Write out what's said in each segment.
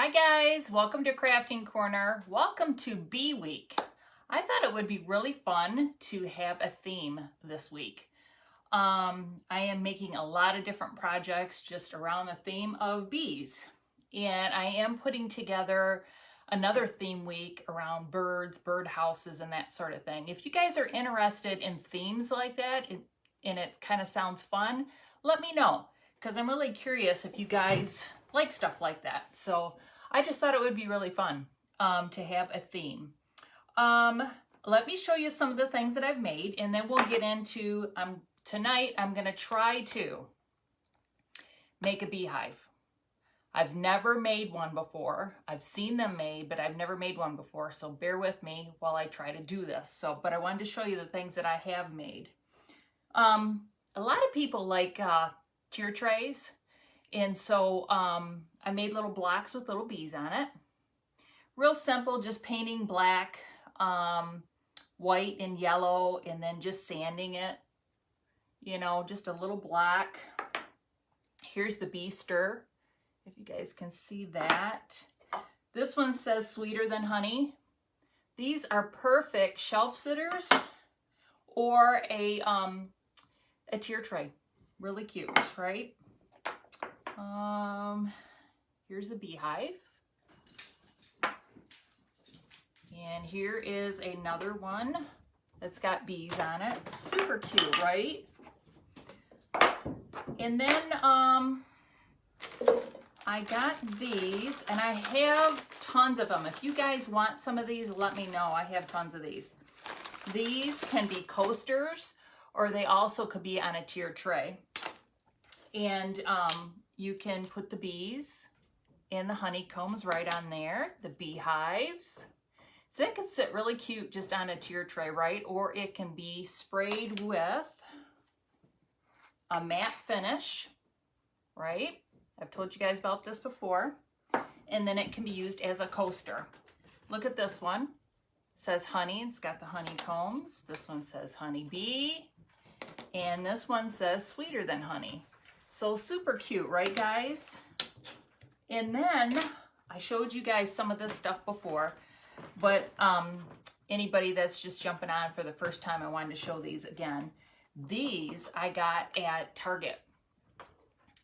Hi guys, welcome to Crafting Corner. Welcome to Bee Week. I thought it would be really fun to have a theme this week. I am making a lot of different projects just around the theme of bees. And I am putting together another theme week around birds, bird houses, and that sort of thing. If you guys are interested in themes like that and it kind of sounds fun, let me know, because I'm really curious if you guys like stuff like that. So I just thought it would be really fun to have a theme. Let me show you some of the things that I've made, and then we'll get into, tonight I'm going to try to make a beehive. I've never made one before. I've seen them made, but I've never made one before, so bear with me while I try to do this. But I wanted to show you the things that I have made. A lot of people like tier trays. And so I made little blocks with little bees on it. Real simple, just painting black, white and yellow, and then just sanding it. You know, just a little block. Here's the bee stir, if you guys can see that. This one says sweeter than honey. These are perfect shelf sitters or a tier tray. Really cute, right? Here's a beehive. And here is another one that's got bees on it. Super cute, right? And then I got these, and I have tons of them. If you guys want some of these, let me know. I have tons of these. These can be coasters, or they also could be on a tier tray. And you can put the bees and the honeycombs right on there, the beehives. So it can sit really cute just on a tier tray, right? Or it can be sprayed with a matte finish, right? I've told you guys about this before. And then it can be used as a coaster. Look at this one. It says honey, it's got the honeycombs. This one says honeybee. And this one says sweeter than honey. So super cute, right guys? And then I showed you guys some of this stuff before, but anybody that's just jumping on for the first time, I wanted to show these again. These I got at Target,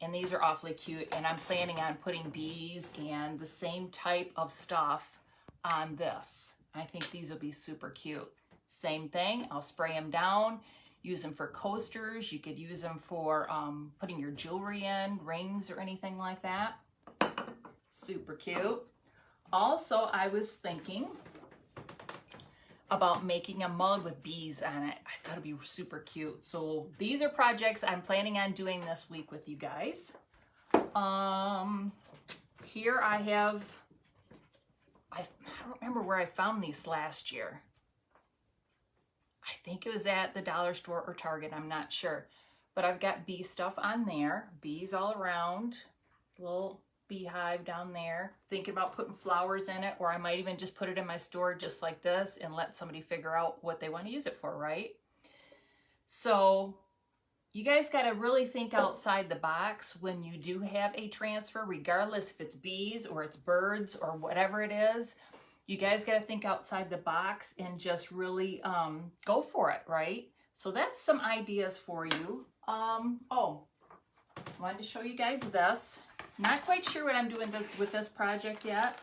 and these are awfully cute, and I'm planning on putting bees and the same type of stuff on this. I think these will be super cute. Same thing, I'll spray them down. Use them for coasters. You could use them for putting your jewelry in, rings or anything like that. Super cute. Also, I was thinking about making a mug with bees on it. I thought it'd be super cute. So these are projects I'm planning on doing this week with you guys. Here I have, I don't remember where I found these last year. I think it was at the dollar store or Target, I'm not sure. But I've got bee stuff on there, bees all around, little beehive down there. Thinking about putting flowers in it, or I might even just put it in my store just like this and let somebody figure out what they want to use it for, right? So you guys got to really think outside the box when you do have a transfer, regardless if it's bees or it's birds or whatever it is. You guys got to think outside the box and just really go for it, right? So that's some ideas for you. Oh, I wanted to show you guys this. Not quite sure what I'm doing with this project yet.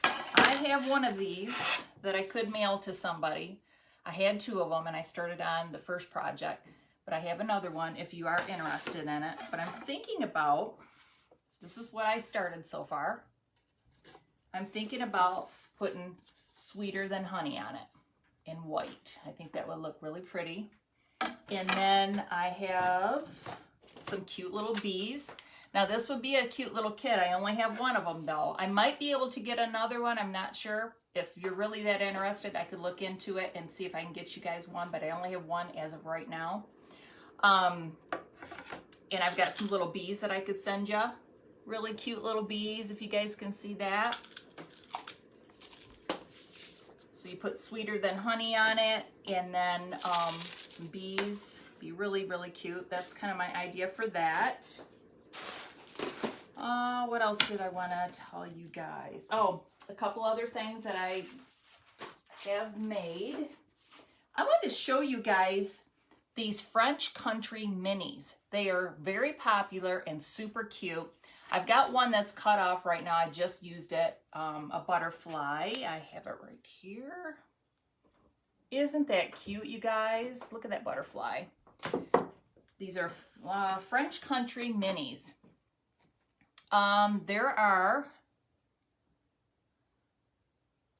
I have one of these that I could mail to somebody. I had two of them and I started on the first project, but I have another one if you are interested in it. But I'm thinking about, this is what I started so far. I'm thinking about putting sweeter than honey on it in white. I think that would look really pretty. And then I have some cute little bees. Now this would be a cute little kit. I only have one of them though. I might be able to get another one. I'm not sure. If you're really that interested, I could look into it and see if I can get you guys one, but I only have one as of right now. And I've got some little bees that I could send you. Really cute little bees, if you guys can see that. So you put sweeter than honey on it, and then some bees. Be really, really cute. That's kind of my idea for that. What else did I want to tell you guys? Oh, a couple other things that I have made. I wanted to show you guys these French country minis. They are very popular and super cute. I've got one that's cut off right now. I just used it, a butterfly. I have it right here. Isn't that cute, you guys? Look at that butterfly. These are French country minis. There are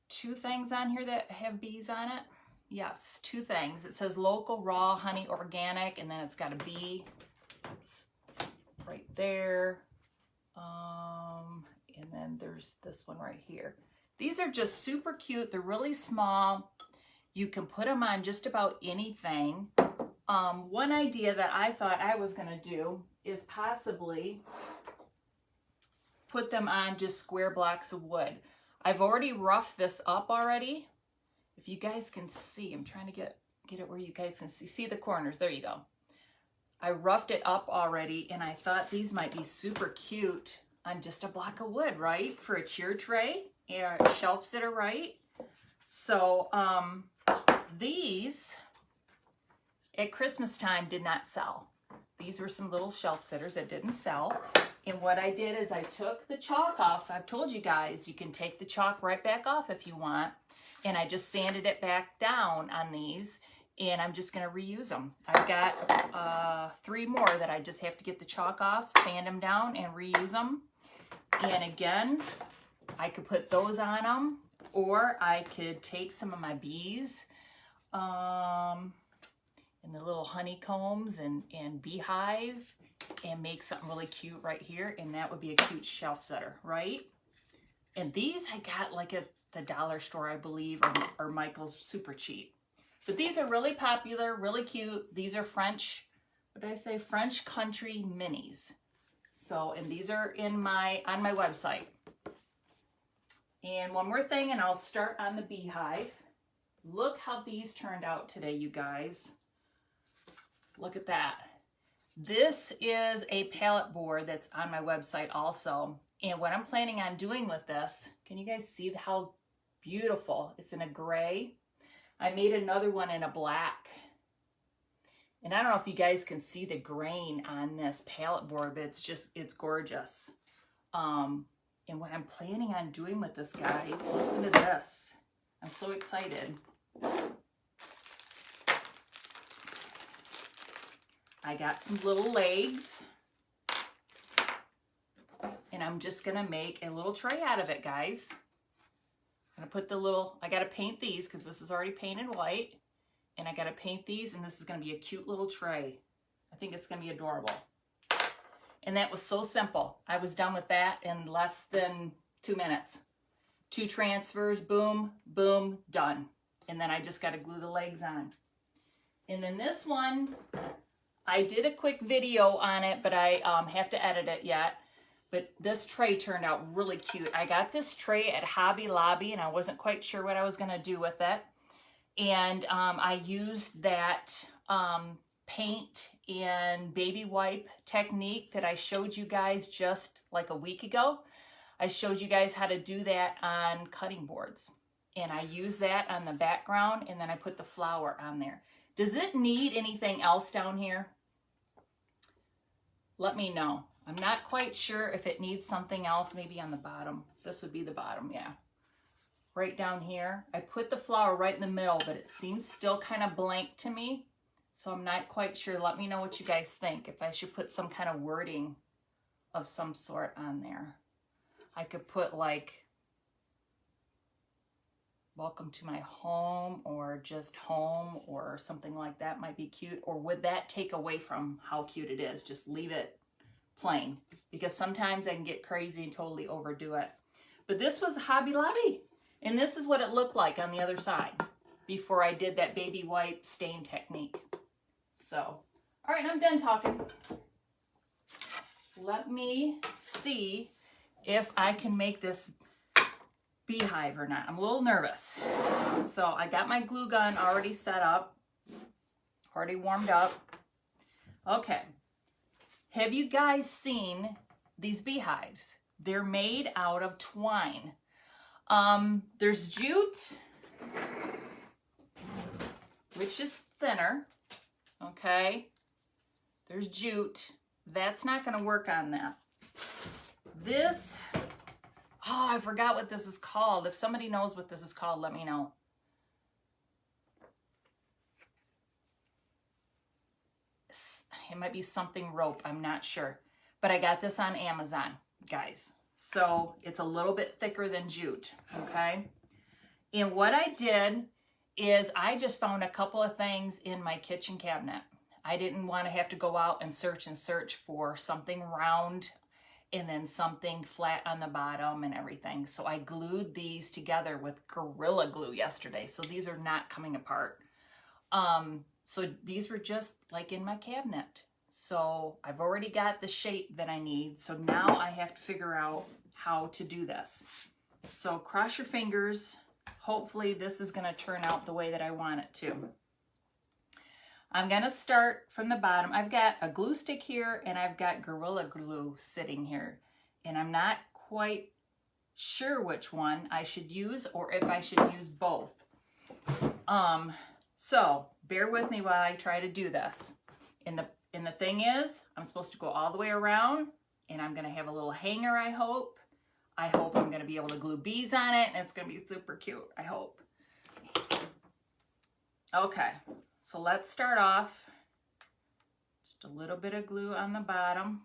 2 things on here that have bees on it. Yes, 2 things. It says local, raw, honey, organic, and then it's got a bee right there. And then there's this one right here. These are just super cute. They're really small. You can put them on just about anything. One idea that I thought I was going to do is possibly put them on just square blocks of wood. I've already roughed this up already. If you guys can see, I'm trying to get it where you guys can see the corners. There you go. I roughed it up already, and I thought these might be super cute on just a block of wood, right? For a cheer tray, a shelf sitter, right? So these at Christmas time did not sell. These were some little shelf sitters that didn't sell. And what I did is I took the chalk off. I've told you guys, you can take the chalk right back off if you want. And I just sanded it back down on these. And I'm just going to reuse them. I've got 3 more that I just have to get the chalk off, sand them down, and reuse them. And again, I could put those on them. Or I could take some of my bees and the little honeycombs and beehive and make something really cute right here, and that would be a cute shelf setter, right? And these I got like at the dollar store, I believe, or Michael's, super cheap. But these are really popular, really cute. These are French, what did I say? French country minis. So, and these are on my website. And one more thing, and I'll start on the beehive. Look how these turned out today, you guys. Look at that. This is a pallet board that's on my website also. And what I'm planning on doing with this, can you guys see how beautiful? It's in a gray. I made another one in a black. And I don't know if you guys can see the grain on this pallet board, but it's gorgeous. And what I'm planning on doing with this, guys, listen to this. I'm so excited. I got some little legs, and I'm just gonna make a little tray out of it, guys. I'm gonna put the little, I gotta paint these because this is already painted white, and I gotta paint these, and this is gonna be a cute little tray. I think it's gonna be adorable. And that was so simple. I was done with that in less than 2 minutes. 2 transfers, boom, boom, done. And then I just got to glue the legs on. And then this one, I did a quick video on it, but I have to edit it yet. But this tray turned out really cute. I got this tray at Hobby Lobby, and I wasn't quite sure what I was going to do with it. And I used that paint and baby wipe technique that I showed you guys just like a week ago. I showed you guys how to do that on cutting boards. And I used that on the background, and then I put the flower on there. Does it need anything else down here? Let me know. I'm not quite sure if it needs something else, maybe on the bottom. This would be the bottom, yeah. Right down here. I put the flower right in the middle, but it seems still kind of blank to me. So I'm not quite sure. Let me know what you guys think. If I should put some kind of wording of some sort on there. I could put like, welcome to my home, or just home, or something like that might be cute. Or would that take away from how cute it is? Just leave it plain. Because sometimes I can get crazy and totally overdo it. But this was Hobby Lobby. And this is what it looked like on the other side before I did that baby wipe stain technique. So, all right, I'm done talking. Let me see if I can make this beehive or not. I'm a little nervous. So I got my glue gun already set up, already warmed up. Okay. Have you guys seen these beehives. They're made out of twine. There's jute, which is thinner, okay? There's jute. That's not going to work on that. This, oh, I forgot what this is called. If somebody knows what this is called, let me know. It might be something rope, I'm not sure. But I got this on Amazon, guys. So it's a little bit thicker than jute, okay? And what I did is I just found a couple of things in my kitchen cabinet. I didn't want to have to go out and search for something round and then something flat on the bottom and everything. So I glued these together with Gorilla Glue yesterday. So these are not coming apart. So these were just like in my cabinet. So I've already got the shape that I need. So now I have to figure out how to do this. So cross your fingers. Hopefully this is going to turn out the way that I want it to. I'm going to start from the bottom. I've got a glue stick here and I've got Gorilla Glue sitting here. And I'm not quite sure which one I should use or if I should use both. So bear with me while I try to do this. And the thing is, I'm supposed to go all the way around and I'm going to have a little hanger, I hope. I hope I'm going to be able to glue bees on it and it's going to be super cute, I hope. Okay, so let's start off. Just a little bit of glue on the bottom.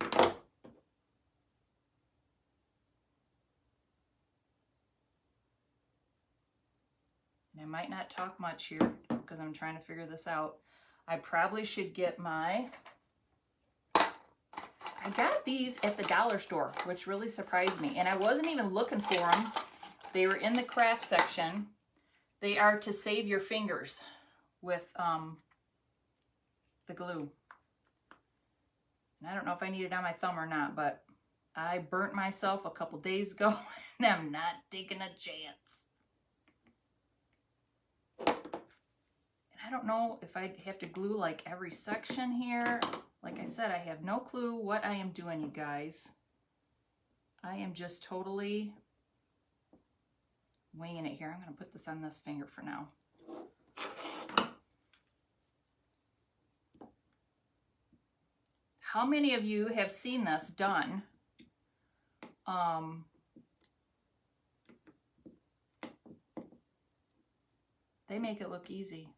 And I might not talk much here because I'm trying to figure this out. I probably should get I got these at the dollar store, which really surprised me. And I wasn't even looking for them. They were in the craft section. They are to save your fingers with the glue. And I don't know if I need it on my thumb or not, but I burnt myself a couple days ago and I'm not taking a chance. I don't know if I have to glue like every section here. Like I said, I have no clue what I am doing, you guys. I am just totally winging it here. I'm going to put this on this finger for now. How many of you have seen this done? They make it look easy.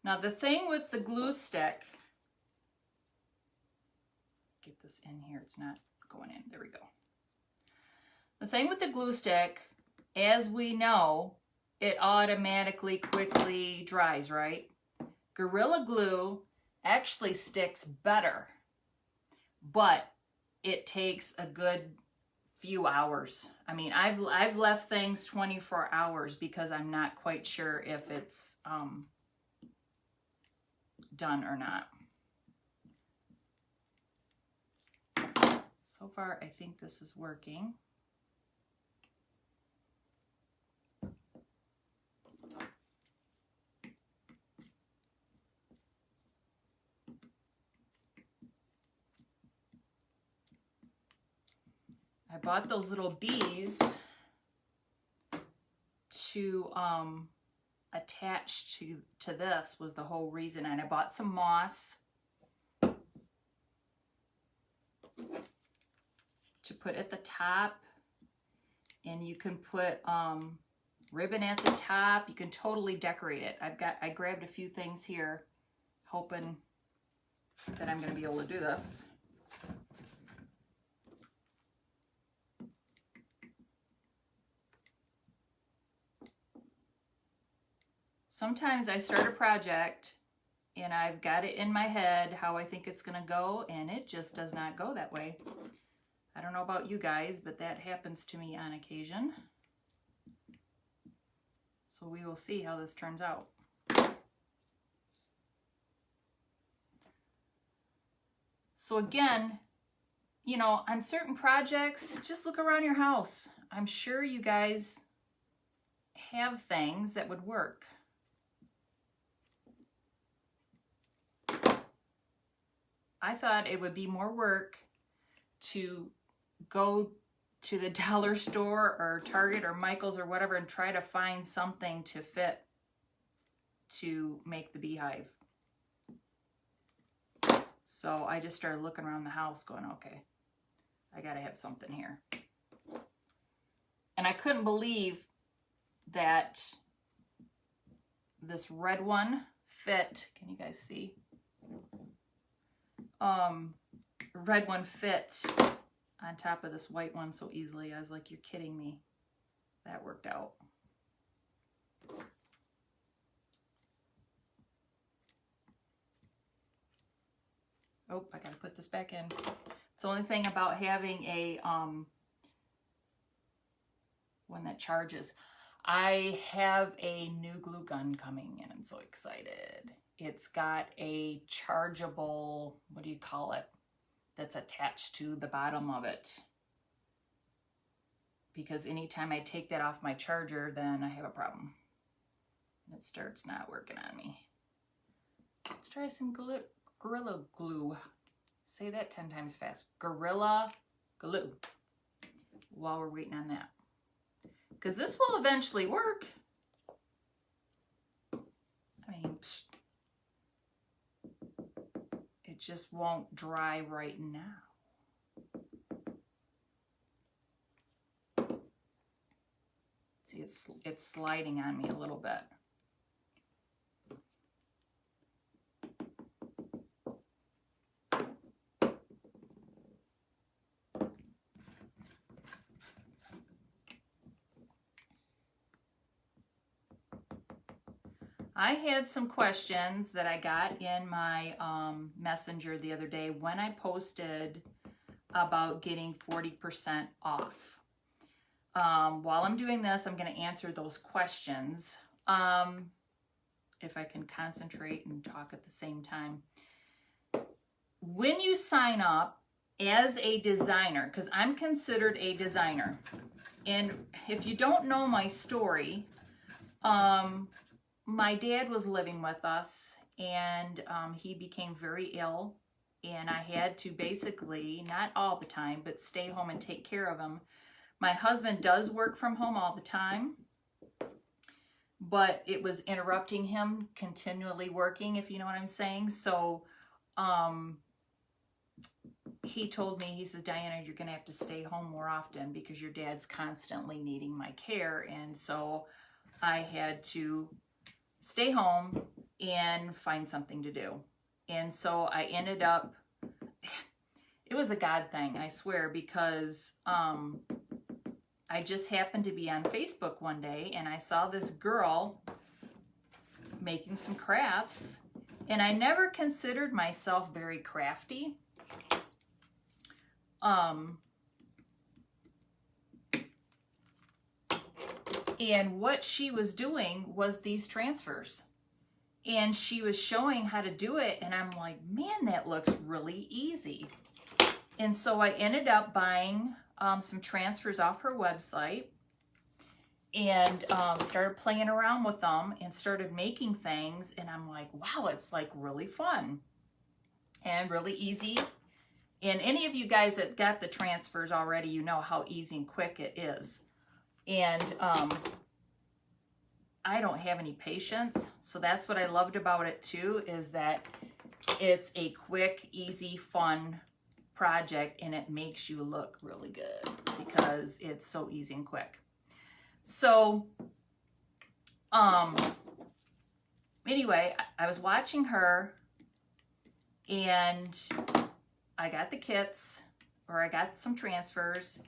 Now the thing with the glue stick, get this in here, it's not going in, there we go. The thing with the glue stick, as we know, it automatically quickly dries, right? Gorilla Glue actually sticks better, but it takes a good few hours. I mean, I've left things 24 hours because I'm not quite sure if it's done or not. So far, I think this is working. I bought those little bees to attach to this was the whole reason. And I bought some moss to put at the top, and you can put ribbon at the top. You can totally decorate it. I grabbed a few things here, hoping that I'm going to be able to do this. Sometimes I start a project and I've got it in my head how I think it's going to go, and it just does not go that way. I don't know about you guys, but that happens to me on occasion. So we will see how this turns out. So again, you know, on certain projects, just look around your house. I'm sure you guys have things that would work. I thought it would be more work to go to the dollar store or Target or Michael's or whatever and try to find something to fit to make the beehive. So I just started looking around the house going, okay, I gotta have something here. And I couldn't believe that this red one fit. Can you guys see? Red one fit on top of this white one so easily. I was like, you're kidding me. That worked out. Oh, I gotta put this back in. It's the only thing about having a one that charges. I have a new glue gun coming and I'm so excited. It's got a chargeable, what do you call it, that's attached to the bottom of it. Because anytime I take that off my charger, then I have a problem. And it starts not working on me. Let's try some Gorilla Glue. Say that 10 times fast. Gorilla Glue. While we're waiting on that. Because this will eventually work. I mean, it just won't dry right now. See, it's sliding on me a little bit. I had some questions that I got in my messenger the other day when I posted about getting 40% off. While I'm doing this, I'm going to answer those questions. If I can concentrate and talk at the same time. When you sign up as a designer, because I'm considered a designer, and if you don't know my story, my dad was living with us and he became very ill and I had to basically, not all the time, but stay home and take care of him. My husband does work from home all the time, but it was interrupting him continually working, if you know what I'm saying. So he told me, he says, Diana, you're going to have to stay home more often because your dad's constantly needing my care. And so I had to stay home and find something to do. And so I ended up, it was a God thing, I swear, because I just happened to be on Facebook one day and I saw this girl making some crafts, and I never considered myself very crafty. And what she was doing was these transfers. And she was showing how to do it. And I'm like, man, that looks really easy. And so I ended up buying some transfers off her website. And started playing around with them and started making things. And I'm like, wow, it's like really fun. And really easy. And any of you guys that got the transfers already, you know how easy and quick it is. And I don't have any patience, so that's what I loved about it too, is that it's a quick, easy, fun project, and it makes you look really good because it's so easy and quick. So, anyway, I was watching her, and I got the kits, or I got some transfers,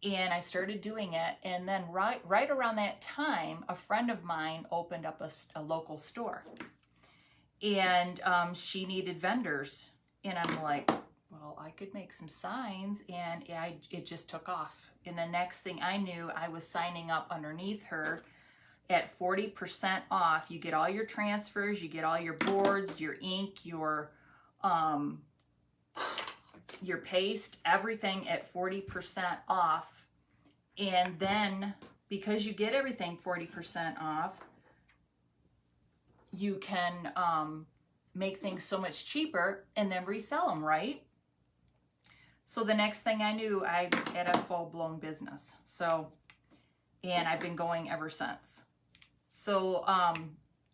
and I started doing it. And then right around that time, a friend of mine opened up a local store. And she needed vendors. And I'm like, well, I could make some signs. And it just took off. And the next thing I knew, I was signing up underneath her at 40% off. You get all your transfers, you get all your boards, your ink, your paste, everything at 40% off. And then because you get everything 40% off, you can make things so much cheaper and then resell them, right? So the next thing I knew, I had a full-blown business. So, and I've been going ever since. So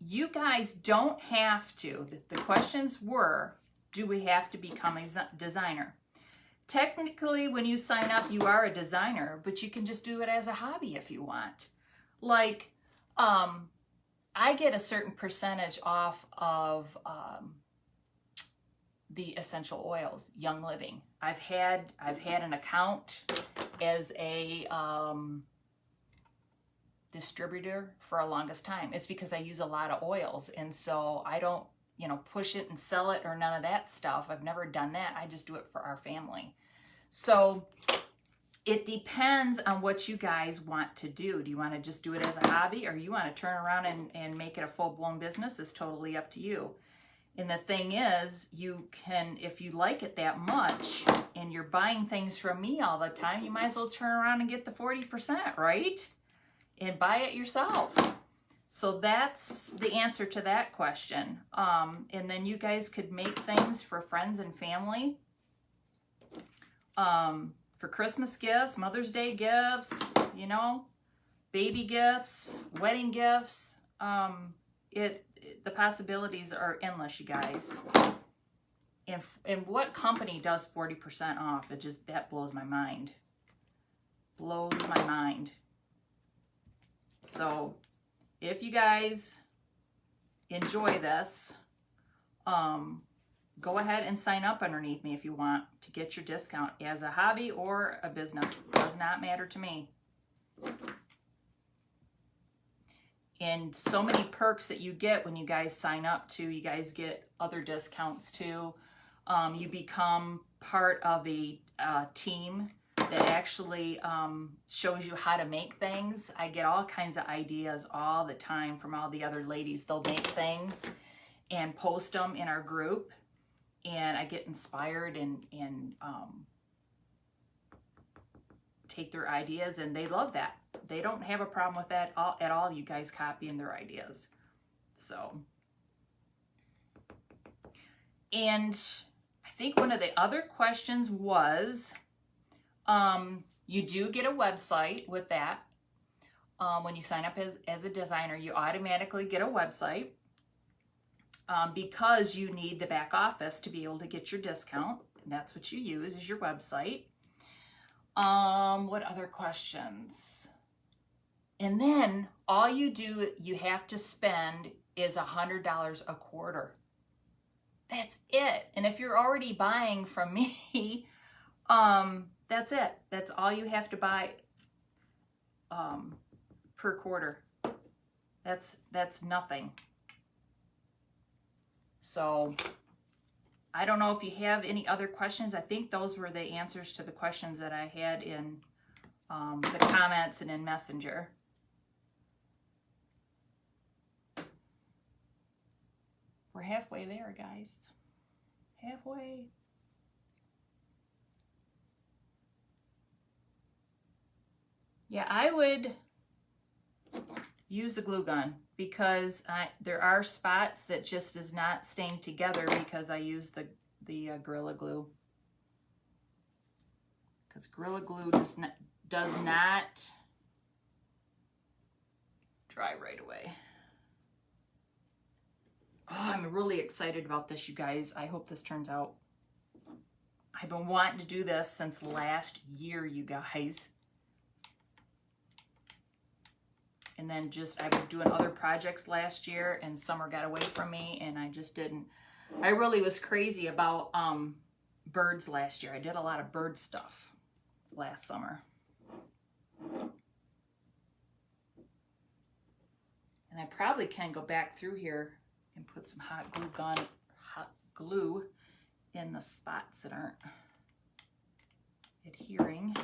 you guys don't have to. The questions were, do we have to become a designer? Technically, when you sign up, you are a designer, but you can just do it as a hobby if you want. Like, I get a certain percentage off of the essential oils, Young Living. I've had an account as a distributor for a longest time. It's because I use a lot of oils, and so I don't, you know, push it and sell it or none of that stuff. I've never done that. I just do it for our family. So it depends on what you guys want to do. Do you want to just do it as a hobby, or you want to turn around and make it a full-blown business? It's totally up to you. And the thing is, you can, if you like it that much and you're buying things from me all the time, you might as well turn around and get the 40%, right? And buy it yourself. So that's the answer to that question. And then you guys could make things for friends and family. For Christmas gifts, Mother's Day gifts, you know, baby gifts, wedding gifts. The possibilities are endless, you guys. And what company does 40% off? That blows my mind. Blows my mind. So if you guys enjoy this, go ahead and sign up underneath me if you want to get your discount as a hobby or a business. Does not matter to me. And so many perks that you get when you guys sign up too. You guys get other discounts too. You become part of a team that actually shows you how to make things. I get all kinds of ideas all the time from all the other ladies. They'll make things and post them in our group, and I get inspired and take their ideas, and they love that. They don't have a problem with that at all, you guys copying their ideas. So, and I think one of the other questions was, you do get a website with that. When you sign up as a designer, you automatically get a website because you need the back office to be able to get your discount. And that's what you use, is your website. What other questions? And then all you have to spend is $100 a quarter. That's it. And if you're already buying from me, that's it. That's all you have to buy per quarter. That's nothing. So I don't know if you have any other questions. I think those were the answers to the questions that I had in the comments and in Messenger. We're halfway there, guys. Halfway. Yeah, I would use a glue gun because there are spots that just is not staying together because I use the Gorilla Glue. Because Gorilla Glue does not dry right away. Oh, I'm really excited about this, you guys. I hope this turns out. I've been wanting to do this since last year, you guys. And then I was doing other projects last year, and summer got away from me, and I just didn't. I really was crazy about birds last year. I did a lot of bird stuff last summer. And I probably can go back through here and put some hot glue in the spots that aren't adhering.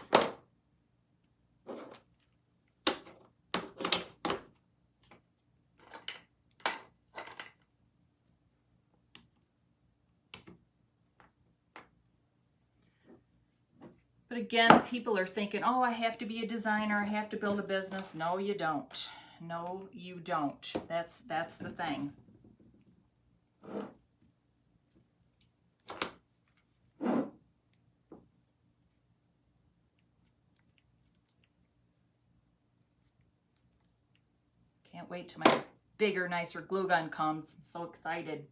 But again, people are thinking, oh, I have to be a designer, I have to build a business. No, you don't. No, you don't. That's the thing. Can't wait till my bigger, nicer glue gun comes. I'm so excited.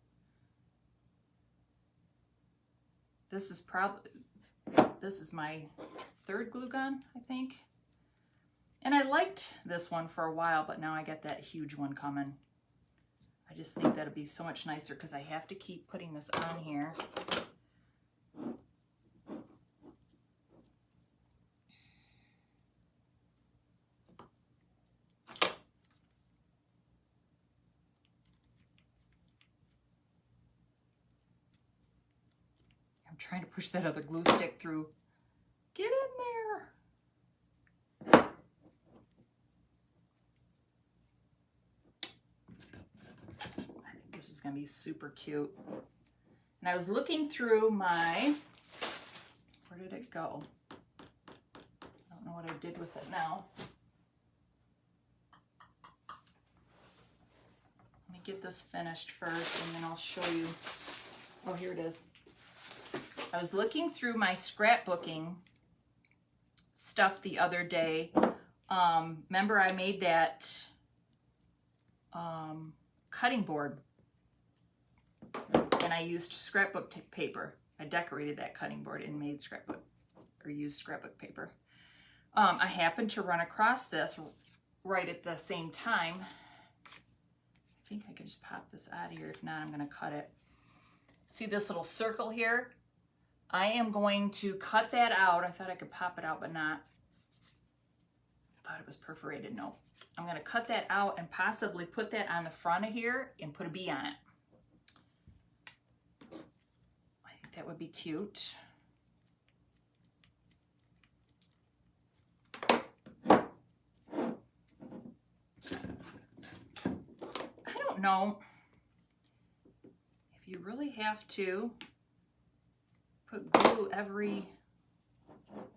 This is my third glue gun, I think. And I liked this one for a while, but now I got that huge one coming. I just think that'll be so much nicer because I have to keep putting this on here. I'm trying to push that other glue stick through. Get in there. I think this is going to be super cute. And I was looking through my, where did it go? I don't know what I did with it now. Let me get this finished first and then I'll show you. Oh, here it is. I was looking through my scrapbooking stuff the other day. Remember I made that cutting board and I used scrapbook paper. I decorated that cutting board and made scrapbook or used scrapbook paper. I happened to run across this right at the same time. I think I can just pop this out of here. If not, I'm going to cut it. See this little circle here? I am going to cut that out. I thought I could pop it out, but not. I thought it was perforated. No. I'm going to cut that out and possibly put that on the front of here and put a bee on it. I think that would be cute. I don't know if you really have to put glue every,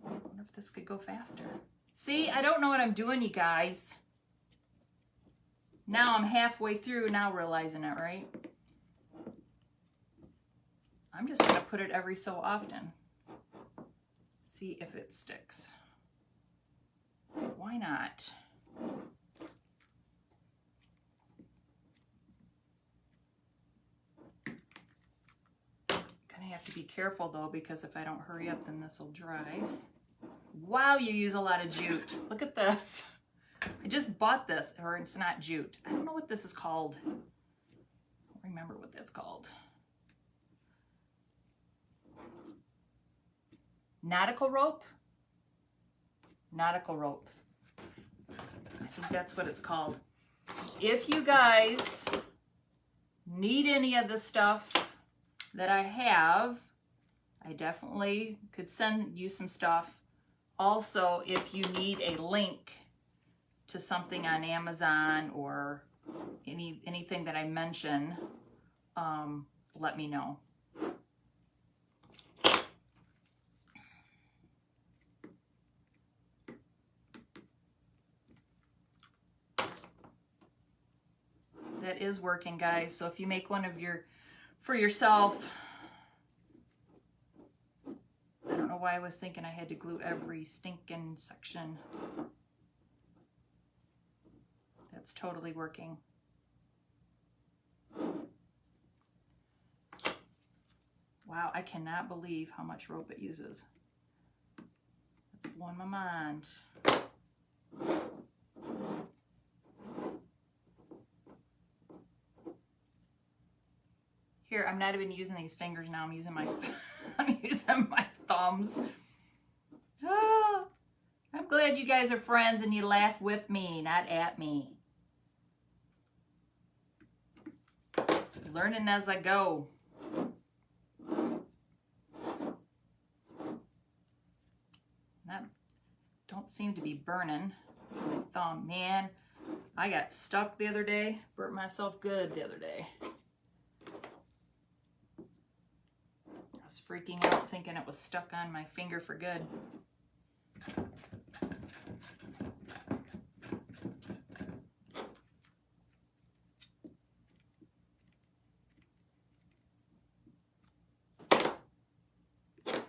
I wonder if this could go faster. See, I don't know what I'm doing, you guys. Now I'm halfway through, now realizing it, right? I'm just gonna put it every so often. See if it sticks. Why not? I have to be careful though, because if I don't hurry up, then this will dry. Wow, you use a lot of jute. Look at this. I just bought this, or it's not jute. I don't know what this is called. I don't remember what that's called. Nautical rope? Nautical rope. I think that's what it's called. If you guys need any of the stuff that I have, I definitely could send you some stuff. Also, if you need a link to something on Amazon or anything that I mention, let me know. That is working, guys. So if you make one of your for yourself, I don't know why I was thinking I had to glue every stinking section. That's totally working. Wow, I cannot believe how much rope it uses. It's blowing my mind. Here, I'm not even using these fingers now. I'm using my I'm using my thumbs. Oh, I'm glad you guys are friends and you laugh with me, not at me. Learning as I go. That don't seem to be burning my thumb. Man, I got stuck the other day. Burnt myself good the other day. I was freaking out thinking it was stuck on my finger for good.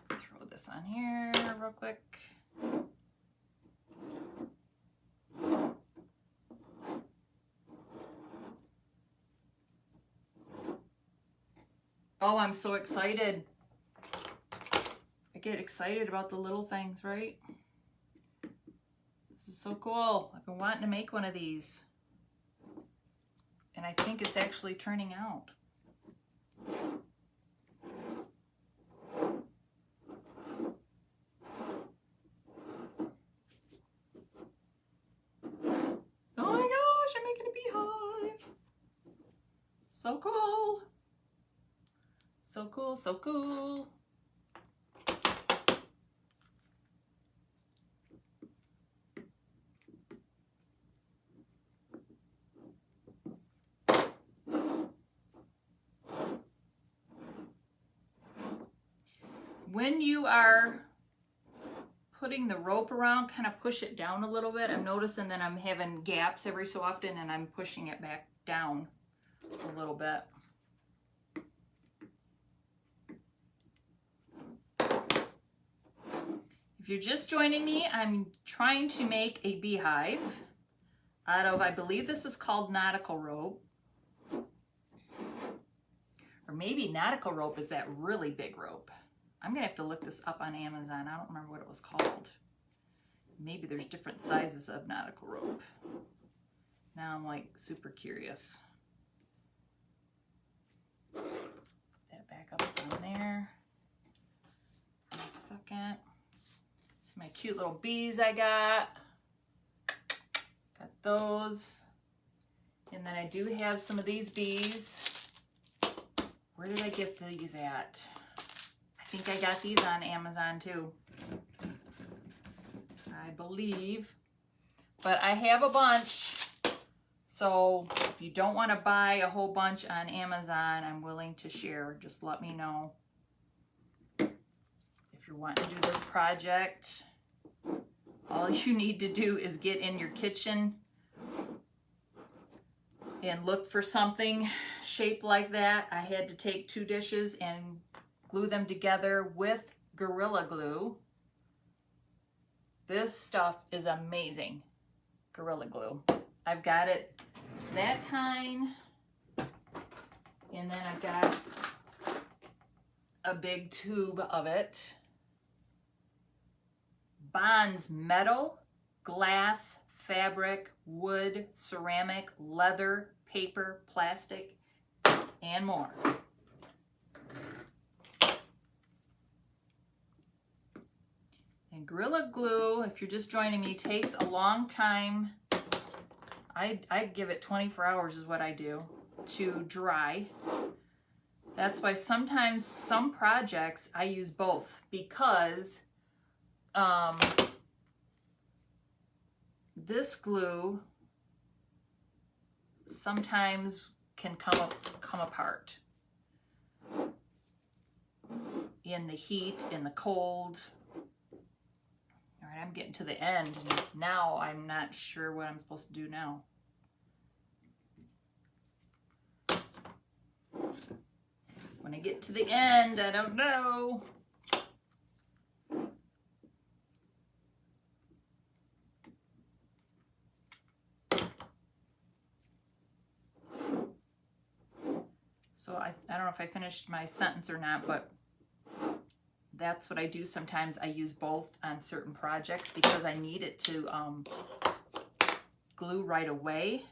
Throw this on here real quick. Oh, I'm so excited. I get excited about the little things, right? This is so cool. I've been wanting to make one of these. And I think it's actually turning out. Oh my gosh, I'm making a beehive. So cool. So cool, so cool. When you are putting the rope around, kind of push it down a little bit. I'm noticing that I'm having gaps every so often and I'm pushing it back down a little bit. If you're just joining me, I'm trying to make a beehive out of, I believe this is called nautical rope. Or maybe nautical rope is that really big rope. I'm gonna have to look this up on Amazon. I don't remember what it was called. Maybe there's different sizes of nautical rope. Now I'm like super curious. Put that back up on there for a second. It's my cute little bees I got. Got those. And then I do have some of these bees. Where did I get these at? I think I got these on Amazon too. I believe. But I have a bunch. So if you don't want to buy a whole bunch on Amazon, I'm willing to share. Just let me know. If you're wanting to do this project, all you need to do is get in your kitchen and look for something shaped like that. I had to take 2 dishes and glue them together with Gorilla Glue. This stuff is amazing. Gorilla Glue. I've got it that kind, and then I've got a big tube of it. Bonds metal, glass, fabric, wood, ceramic, leather, paper, plastic, and more. And Gorilla Glue, if you're just joining me, takes a long time. I give it 24 hours is what I do to dry. That's why sometimes some projects I use both, because this glue sometimes can come apart in the heat, in the cold. All right, I'm getting to the end and now I'm not sure what I'm supposed to do now. When I get to the end, I don't know. So I don't know if I finished my sentence or not, but that's what I do sometimes. I use both on certain projects because I need it to glue right away.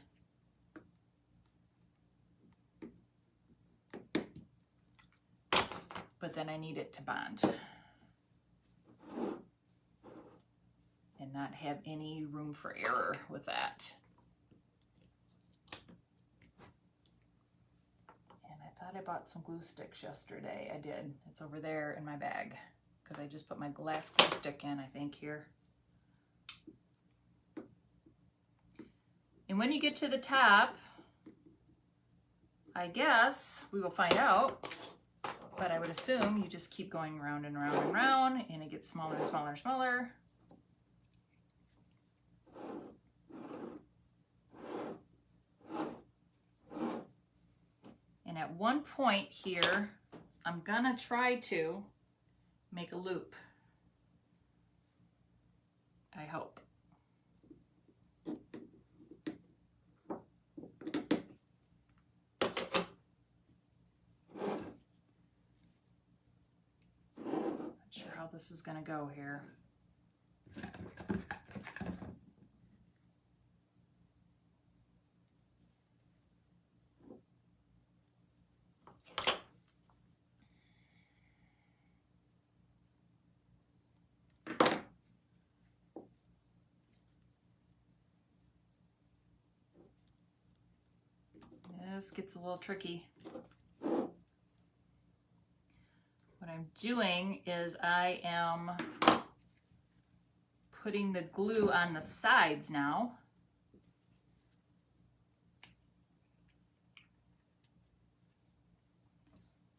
But then I need it to bond and not have any room for error with that. I thought I bought some glue sticks yesterday. I did. It's over there in my bag because I just put my glass glue stick in, I think, here. And when you get to the top, I guess we will find out, but I would assume you just keep going round and round and round, and it gets smaller and smaller and smaller. at one point here, I'm gonna try to make a loop. I hope. Not sure how this is gonna go here. This gets a little tricky. What I'm doing is I am putting the glue on the sides now.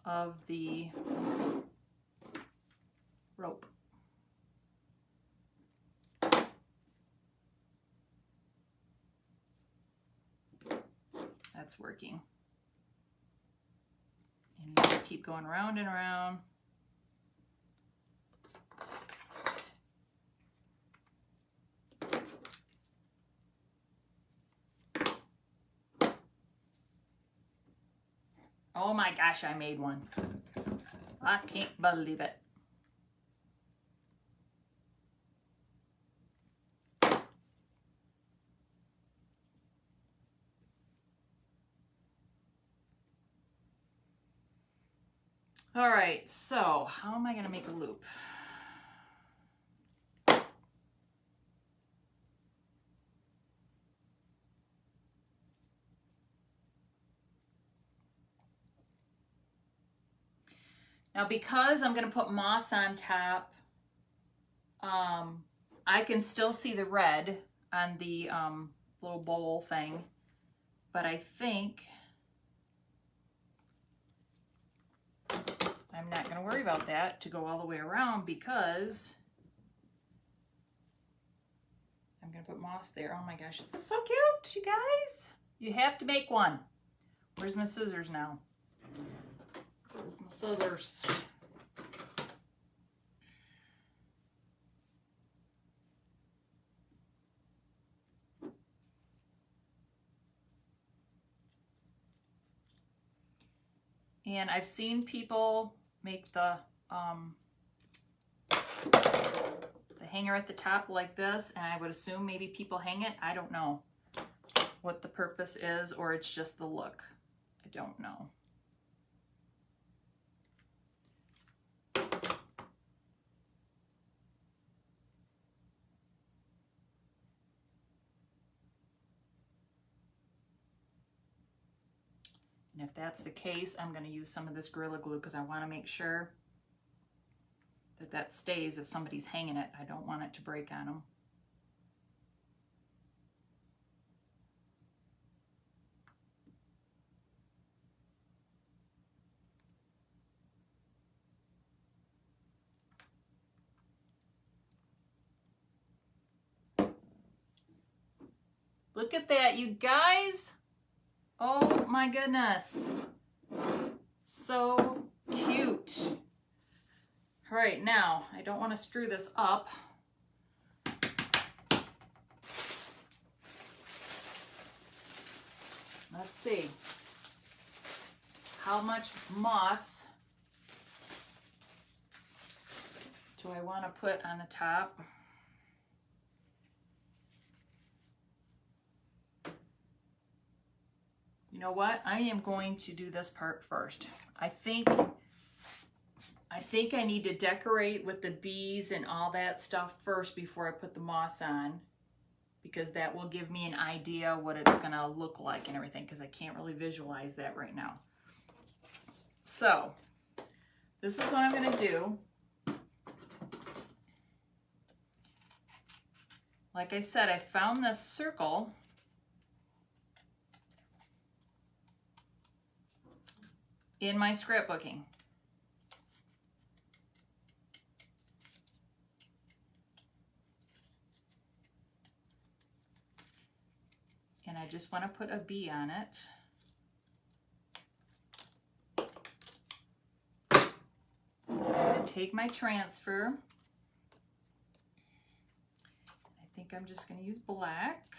Of the rope. That's working. And you just keep going around and around. Oh my gosh, I made one. I can't believe it. All right, so how am I going to make a loop? Now, because I'm going to put moss on top, I can still see the red on the little bowl thing, but I think I'm not going to worry about that to go all the way around because I'm going to put moss there. Oh my gosh, this is so cute, you guys. You have to make one. Where's my scissors now? Where's my scissors? And I've seen people make the hanger at the top like this, and I would assume maybe people hang it. I don't know what the purpose is, or it's just the look. I don't know. And if that's the case, I'm going to use some of this Gorilla Glue because I want to make sure that that stays if somebody's hanging it. I don't want it to break on them. Look at that, you guys. Oh my goodness. So cute. All right, now, I don't want to screw this up. Let's see. How much moss do I want to put on the top? You know what? I am going to do this part first. I think I need to decorate with the bees and all that stuff first before I put the moss on, because that will give me an idea what it's gonna look like and everything, because I can't really visualize that right now. So this is what I'm gonna do. Like I said, I found this circle in my scrapbooking. And I just want to put a bee on it. I'm going to take my transfer. I think I'm just going to use black.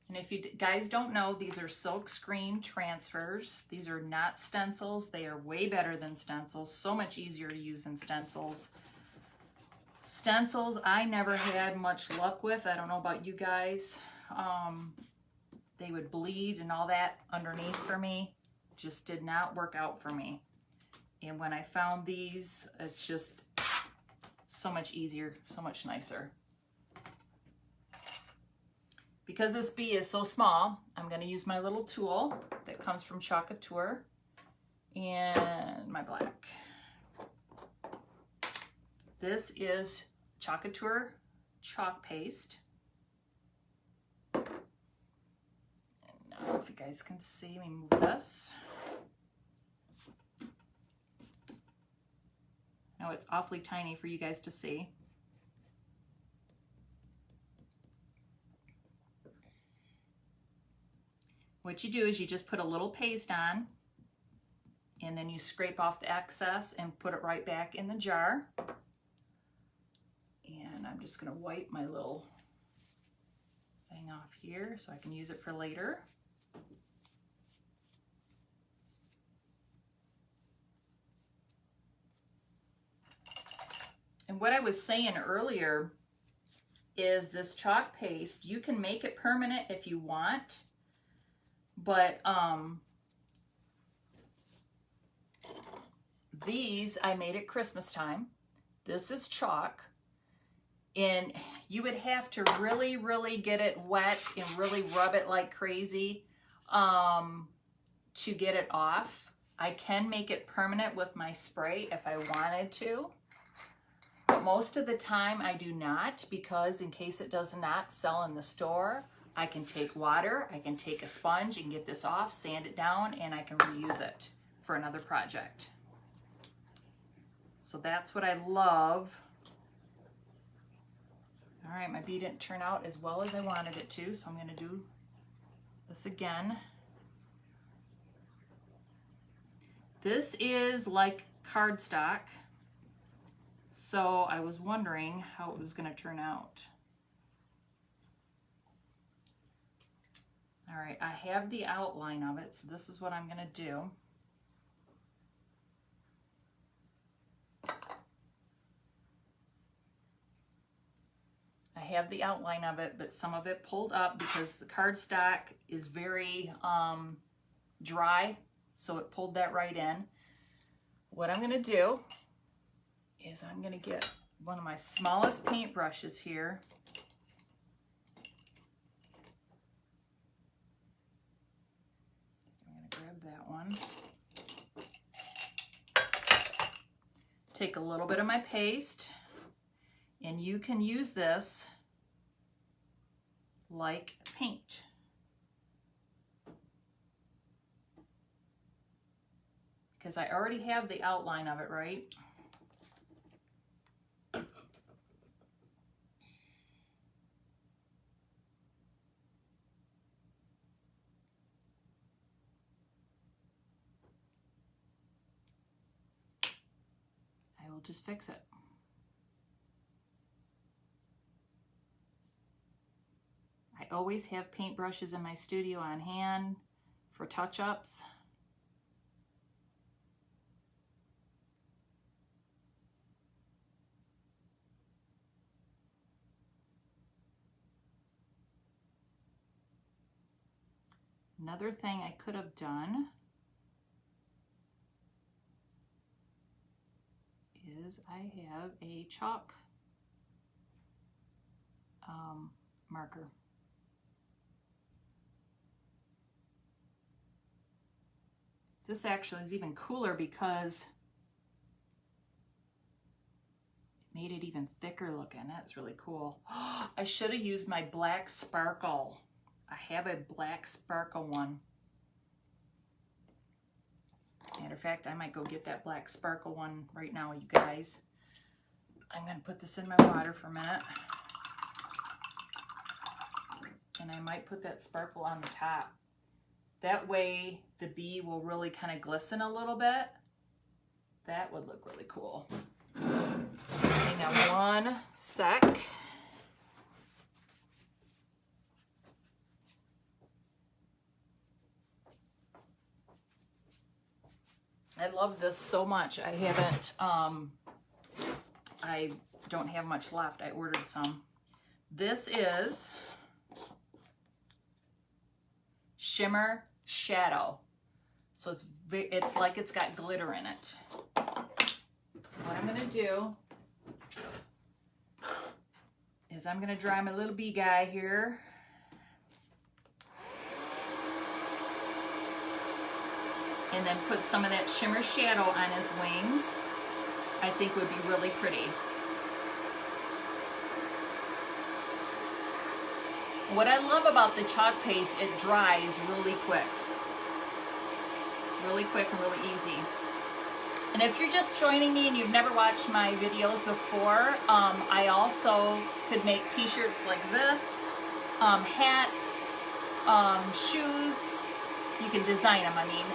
And if you guys don't know, these are silk screen transfers. These are not stencils. They are way better than stencils. So much easier to use than stencils. Stencils, I never had much luck with. I don't know about you guys. They would bleed and all that underneath for me. Just did not work out for me. And when I found these, it's just so much easier, so much nicer. Because this bee is so small, I'm going to use my little tool that comes from Chalk Couture and my black. This is Chalk Couture chalk paste. And now if you guys can see, let me move this. Now it's awfully tiny for you guys to see. What you do is you just put a little paste on, and then you scrape off the excess and put it right back in the jar. And I'm just going to wipe my little thing off here so I can use it for later. And what I was saying earlier is this chalk paste, you can make it permanent if you want. But these I made at Christmas time. This is chalk, and you would have to really, really get it wet and really rub it like crazy to get it off. I can make it permanent with my spray if I wanted to. But most of the time I do not, because in case it does not sell in the store, I can take water, I can take a sponge and get this off, sand it down, and I can reuse it for another project. So that's what I love. All right, my bee didn't turn out as well as I wanted it to, so I'm going to do this again. This is like cardstock, so I was wondering how it was going to turn out. All right, I have the outline of it, so this is what I'm going to do. I have the outline of it, but some of it pulled up because the cardstock is very dry, so it pulled that right in. What I'm going to do is I'm going to get one of my smallest paintbrushes here. Grab that one. Take a little bit of my paste, and you can use this like paint. Because I already have the outline of it, right? We'll just fix it. I always have paintbrushes in my studio on hand for touch-ups. Another thing I could have done is I have a chalk marker. This actually is even cooler because it made it even thicker looking. That's really cool. I should have used my black sparkle. I have a black sparkle one. Matter of fact, I might go get that black sparkle one right now, you guys. I'm going to put this in my water for a minute. And I might put that sparkle on the top. That way the bee will really kind of glisten a little bit. That would look really cool. Hang on one sec. I love this so much. I haven't, I don't have much left. I ordered some. This is Shimmer Shadow. So it's like it's got glitter in it. What I'm gonna do is I'm gonna dry my little bee guy here. And then put some of that Shimmer Shadow on his wings. I think would be really pretty. What I love about the chalk paste, it dries really quick. Really quick and really easy. And if you're just joining me and you've never watched my videos before, I also could make t-shirts like this, hats, shoes. You can design them, I mean.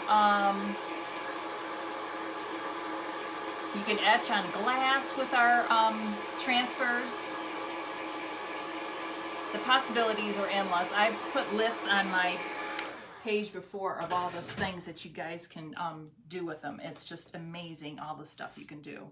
You can etch on glass with our transfers. The possibilities are endless. I've put lists on my page before of all the things that you guys can do with them. It's just amazing, all the stuff you can do.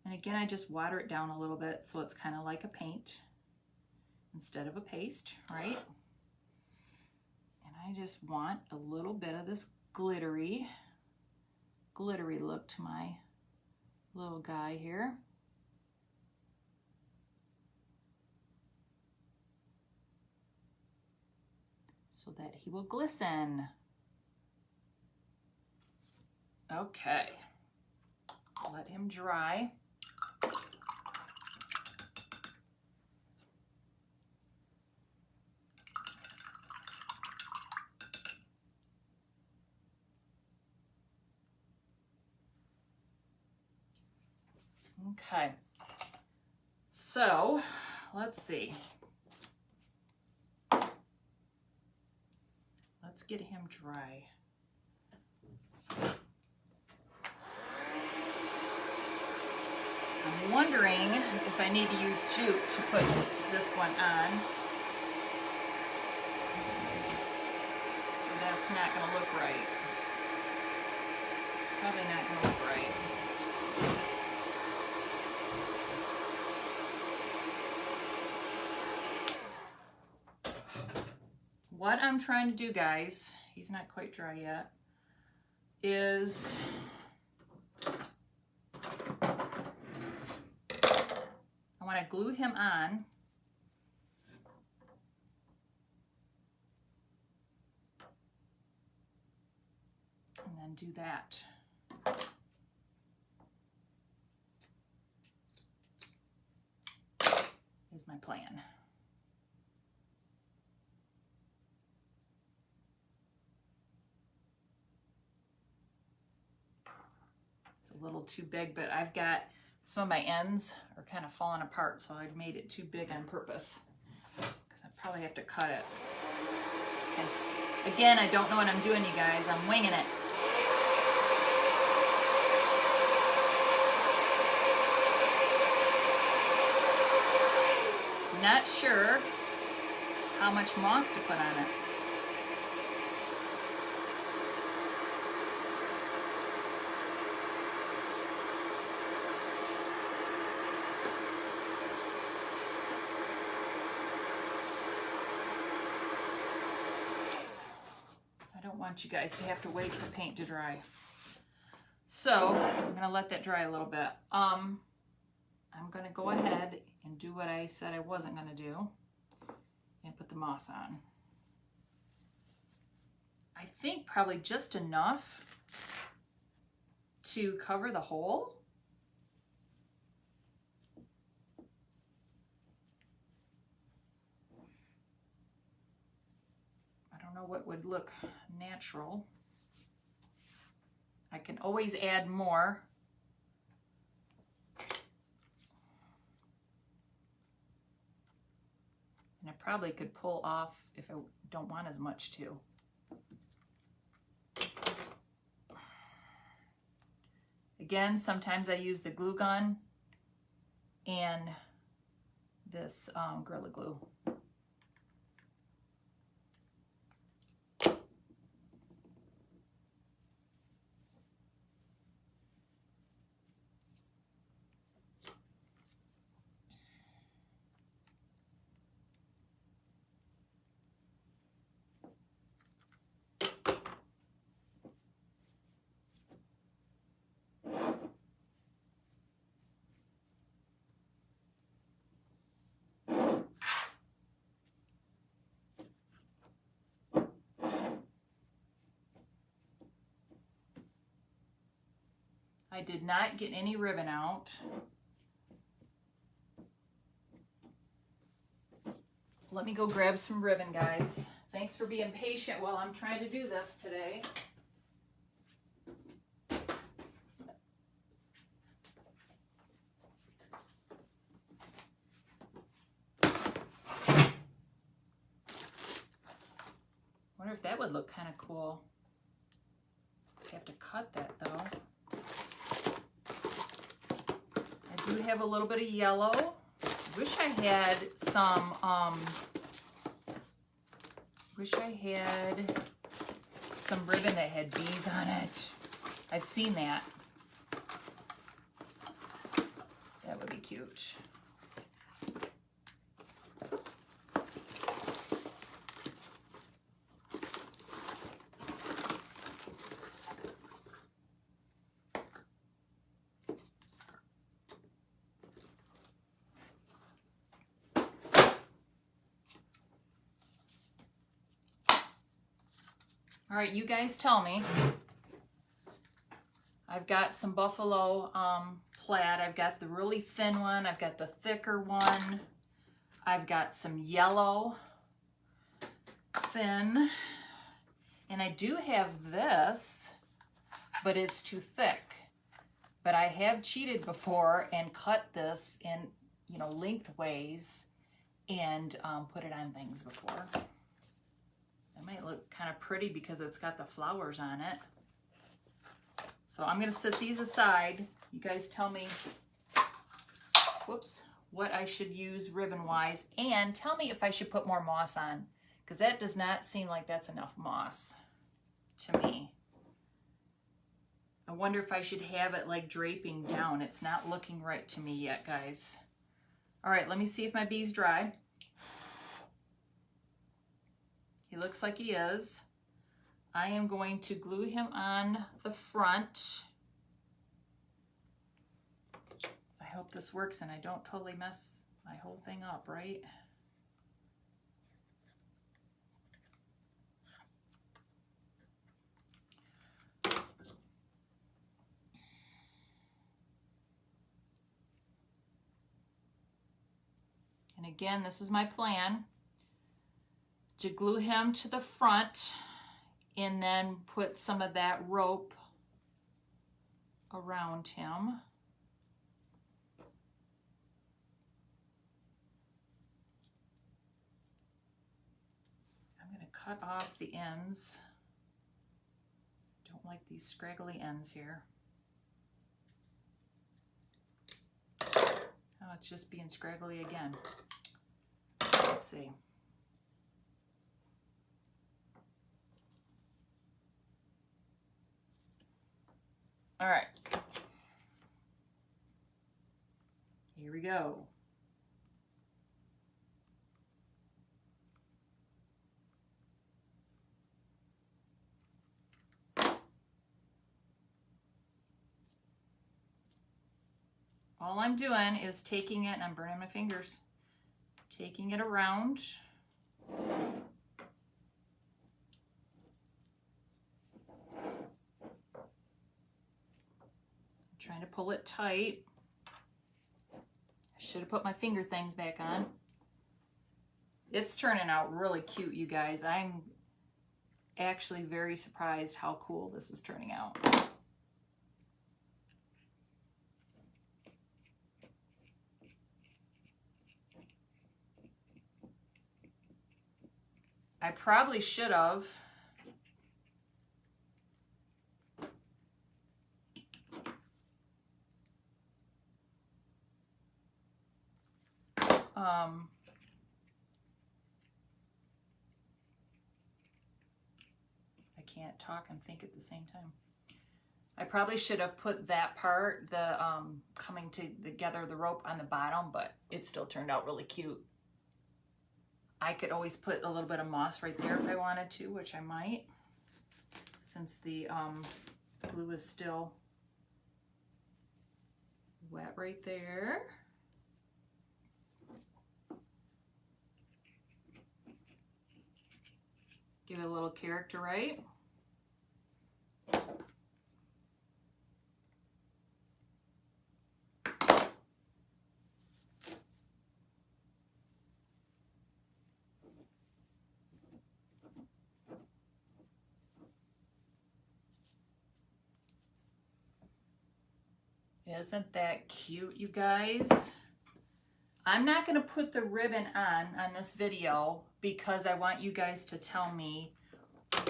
And again, I just water it down a little bit so it's kind of like a paint instead of a paste, right? And I just want a little bit of this glittery look to my little guy here. So that he will glisten. Okay, let him dry. Okay, so let's see. Let's get him dry. I'm wondering if I need to use jute to put this one on. That's not going to look right. It's probably not going to look right. What I'm trying to do, guys, he's not quite dry yet, is I want to glue him on. And then do that. Is my plan. A little too big, but I've got some of my ends are kind of falling apart, so I've made it too big on purpose because I probably have to cut it. And again, I don't know what I'm doing, you guys. I'm winging it. Not sure how much moss to put on it. Want you guys to have to wait for paint to dry. So I'm gonna let that dry a little bit. I'm gonna go ahead and do what I said I wasn't gonna do and put the moss on. I think probably just enough to cover the hole. what would look natural. I can always add more. And I probably could pull off if I don't want as much too. Again, sometimes I use the glue gun and this Gorilla Glue. I did not get any ribbon out. Let me go grab some ribbon, guys. Thanks for being patient while I'm trying to do this today. Wonder if that would look kind of cool. I have to cut that though. I do have a little bit of yellow. Wish I had some, ribbon that had bees on it. I've seen that. That would be cute. All right, you guys tell me. I've got some buffalo plaid. I've got the really thin one. I've got the thicker one. I've got some yellow thin. And I do have this, but it's too thick. But I have cheated before and cut this in, you know, lengthways and put it on things before. It might look kind of pretty because it's got the flowers on it. So I'm going to set these aside. You guys tell me, whoops, what I should use ribbon-wise, and tell me if I should put more moss on, because that does not seem like that's enough moss to me. I wonder if I should have it like draping down. It's not looking right to me yet, guys. All right, let me see if my bee's dry. He looks like he is. I am going to glue him on the front. I hope this works and I don't totally mess my whole thing up, right? And again, this is my plan, to glue him to the front and then put some of that rope around him. I'm going to cut off the ends. Don't like these scraggly ends here. Oh, it's just being scraggly again. Let's see. All right, here we go. All I'm doing is taking it, and I'm burning my fingers, taking it around. Trying to pull it tight. I should have put my finger things back on. It's turning out really cute, you guys. I'm actually very surprised how cool this is turning out. I probably should have I can't talk and think at the same time. I probably should have put that part, the coming together the rope, on the bottom, but it still turned out really cute. I could always put a little bit of moss right there if I wanted to, which I might, since the glue is still wet right there. Give it a little character, right? Isn't that cute, you guys? I'm not going to put the ribbon on this video because I want you guys to tell me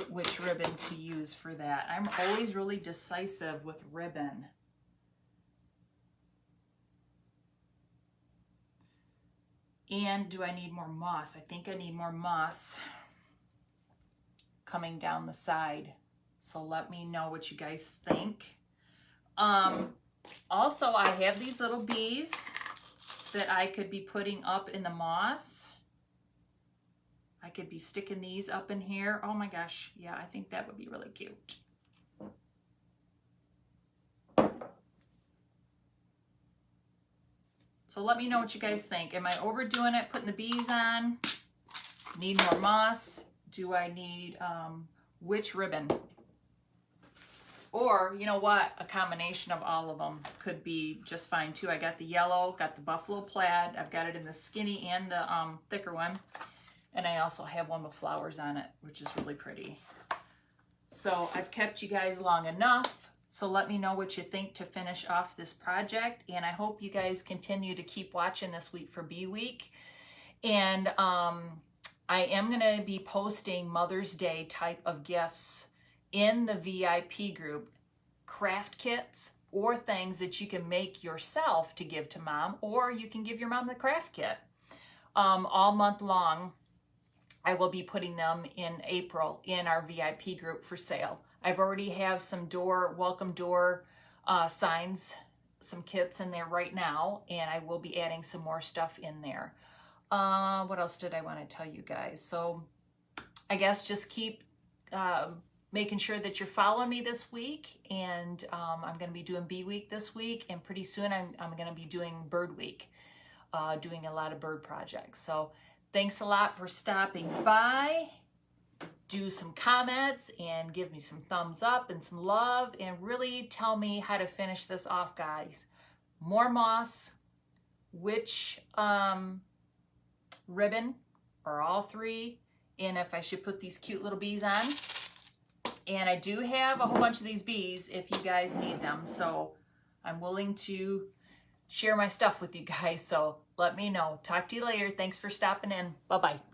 which ribbon to use for that. I'm always really decisive with ribbon. And do I need more moss? I think I need more moss coming down the side. So let me know what you guys think. Also, I have these little bees that I could be putting up in the moss. I could be sticking these up in here. Oh my gosh, yeah, I think that would be really cute. So let me know what you guys think. Am I overdoing it, putting the bees on? Need more moss? Do I need which ribbon? Or, you know what, a combination of all of them could be just fine too. I got the yellow, got the buffalo plaid. I've got it in the skinny and the thicker one. And I also have one with flowers on it, which is really pretty. So I've kept you guys long enough. So let me know what you think to finish off this project. And I hope you guys continue to keep watching this week for Bee Week. And I am going to be posting Mother's Day type of gifts in the VIP group, craft kits or things that you can make yourself to give to mom, or you can give your mom the craft kit. All month long, I will be putting them in April in our VIP group for sale. I've already have some welcome door signs, some kits in there right now, and I will be adding some more stuff in there. What else did I want to tell you guys? So I guess just keep making sure that you're following me this week, and I'm going to be doing Bee Week this week, and pretty soon I'm going to be doing Bird Week, doing a lot of bird projects. So thanks a lot for stopping by. Do some comments and give me some thumbs up and some love, and really tell me how to finish this off, guys. More moss, which ribbon, or all three, and if I should put these cute little bees on. And I do have a whole bunch of these bees if you guys need them. So I'm willing to share my stuff with you guys. So let me know. Talk to you later. Thanks for stopping in. Bye-bye.